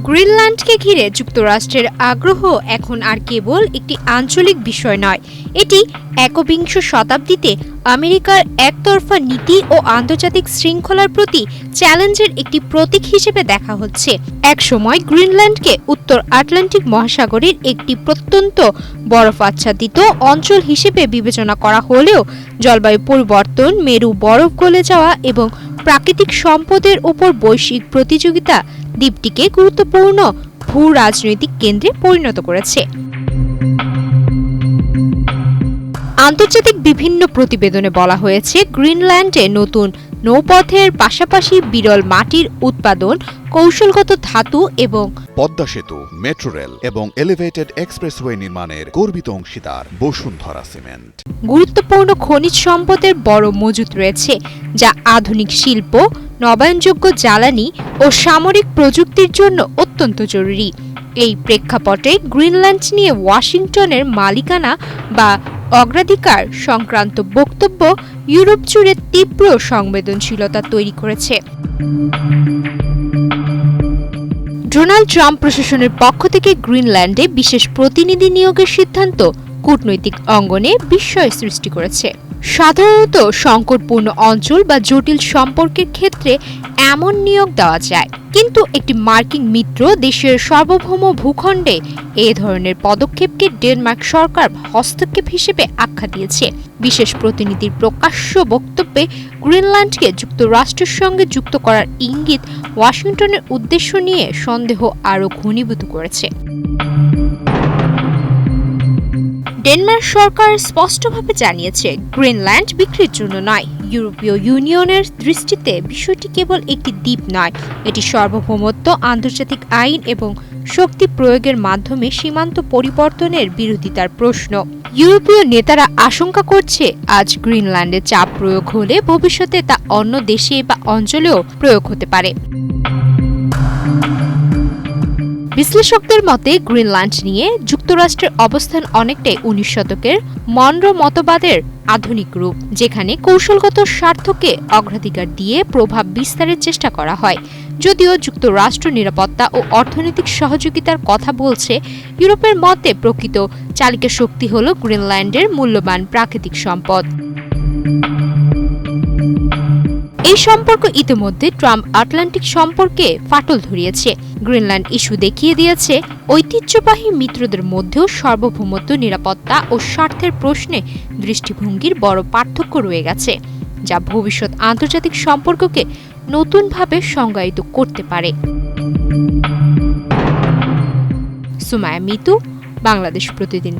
গ্রিনল্যান্ডকে ঘিরে যুক্তরাষ্ট্রের আগ্রহ এখন আর কেবল একটি আঞ্চলিক বিষয় নয়, এটি একবিংশ শতাব্দীতে আমেরিকার একতরফা নীতি ও আন্তর্জাতিক শৃঙ্খলার প্রতি চ্যালেঞ্জের একটি প্রতীক হিসেবে দেখা হচ্ছে। একসময় গ্রিনল্যান্ডকে উত্তর আটলান্টিক মহাসাগরের একটি প্রত্যন্ত বরফ আচ্ছাদিত অঞ্চল হিসেবে বিবেচনা করা হলেও জলবায়ু পরিবর্তন, মেরু বরফ গলে যাওয়া এবং প্রাকৃতিক সম্পদের উপর বৈশ্বিক প্রতিযোগিতা দ্বীপটিকে গুরুত্বপূর্ণ ভূ রাজনৈতিক কেন্দ্রে পরিণত করেছে। আন্তর্জাতিক বিভিন্ন প্রতিবেদনে বলা হয়েছে, গ্রিনল্যান্ডে নতুন নৌপথের পাশাপাশি বিরল মাটির উৎপাদন, কৌশলগত ধাতু এবং পদ্মা সেতু, মেট্রো রেল এবং এলিভেটেড এক্সপ্রেসওয়ে নির্মাণের গর্বিত অংশীদার বসুন্ধরা সিমেন্ট। গুরুত্বপূর্ণ খনিজ সম্পদের বড় মজুত রয়েছে, যা আধুনিক শিল্প, নবায়নযোগ্য জ্বালানি ও সামরিক প্রযুক্তির জন্য অত্যন্ত জরুরি। এই প্রেক্ষাপটে গ্রিনল্যান্ড নিয়ে ওয়াশিংটনের মালিকানা বা অগ্রাধিকার সংক্রান্ত বক্তব্য ইউরোপ জুড়ে তীব্র সংবেদনশীলতা তৈরি করেছে। ডোনাল্ড ট্রাম্প প্রশাসনের পক্ষ থেকে গ্রিনল্যান্ডে বিশেষ প্রতিনিধি নিয়োগের সিদ্ধান্ত কূটনৈতিক অঙ্গনে বিস্ময় সৃষ্টি করেছে। সাধারণত সংকটপূর্ণ অঞ্চল বা জটিল সম্পর্কের ক্ষেত্রে এমন নিয়োগ দেওয়া যায়, কিন্তু একটি মার্কিন মিত্র দেশের সার্বভৌম ভূখণ্ডে এ ধরনের পদক্ষেপকে ডেনমার্ক সরকার হস্তক্ষেপ হিসেবে আখ্যা দিয়েছে। বিশেষ প্রতিনিধির প্রকাশ্য বক্তব্যে গ্রিনল্যান্ডকে যুক্তরাষ্ট্রের সঙ্গে যুক্ত করার ইঙ্গিত ওয়াশিংটনের উদ্দেশ্য নিয়ে সন্দেহ আরও ঘনীভূত করেছে। ডেনমার্ক সরকার স্পষ্টভাবে জানিয়েছে, গ্রিনল্যান্ড বিক্রির জন্য নয়। ইউরোপীয় ইউনিয়নের দৃষ্টিতে বিষয়টি কেবল একটি দ্বীপ নয়, এটি সার্বভৌমত্ব, আন্তর্জাতিক আইন এবং শক্তি প্রয়োগের মাধ্যমে সীমান্ত পরিবর্তনের বিরোধিতার প্রশ্ন। ইউরোপীয় নেতারা আশঙ্কা করছে, আজ গ্রিনল্যান্ডে চাপ প্রয়োগ হলে ভবিষ্যতে তা অন্য দেশে বা অঞ্চলেও প্রয়োগ হতে পারে। বিশ্লেষকদের মতে, গ্রিনল্যান্ড নিয়ে যুক্তরাষ্ট্রের অবস্থান অনেকটাই 19 শতকের মনরো মতবাদের আধুনিক রূপ, যেখানে কৌশলগত স্বার্থকে অগ্রাধিকার দিয়ে প্রভাব বিস্তারের চেষ্টা করা হয়। যদিও যুক্তরাষ্ট্র নিরাপত্তা ও অর্থনৈতিক সহযোগিতার কথা বলছে, ইউরোপের মতে প্রকৃত চালিকা শক্তি হল গ্রিনল্যান্ডের মূল্যবান প্রাকৃতিক সম্পদ। এই সম্পর্ক ইতিমধ্যে ট্রাম্প আটলান্টিক সম্পর্কে ফাটল ধরিয়েছে। গ্রিনল্যান্ড ইস্যু দেখিয়ে দিয়েছে, ঐতিহ্যবাহী মিত্রদের মধ্যেও সার্বভৌমত্ব, নিরাপত্তা ও স্বার্থের প্রশ্নে দৃষ্টিভঙ্গির বড় পার্থক্য রয়ে গেছে, যা ভবিষ্যৎ আন্তর্জাতিক সম্পর্ককে নতুনভাবে সংজ্ঞায়িত করতে পারে। সুমায়া মিতু, বাংলাদেশ প্রতিদিন।